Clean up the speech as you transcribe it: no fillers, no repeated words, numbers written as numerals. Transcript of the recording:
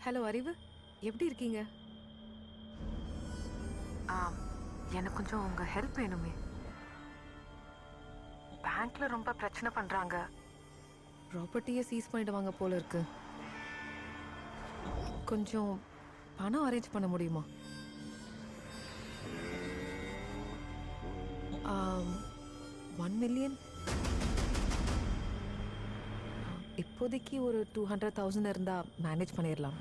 Hello அறிவு, எப்படி இருக்கீங்க? எனக்கு கொஞ்சம் உங்க ஹெல்ப் வேணுமே. பேங்க்ல ரொம்ப பிரச்சனை பண்றாங்க. ப்ராப்பர்ட்டியை சீஸ் பண்ணிடுவாங்க போல இருக்கு. கொஞ்சம் பணம் அரேஞ்ச் பண்ண முடியுமா? 1 மில்லியன். இப்போதைக்கு ஒரு 200,000 இருந்தா மேனேஜ் பண்ணிடலாம்.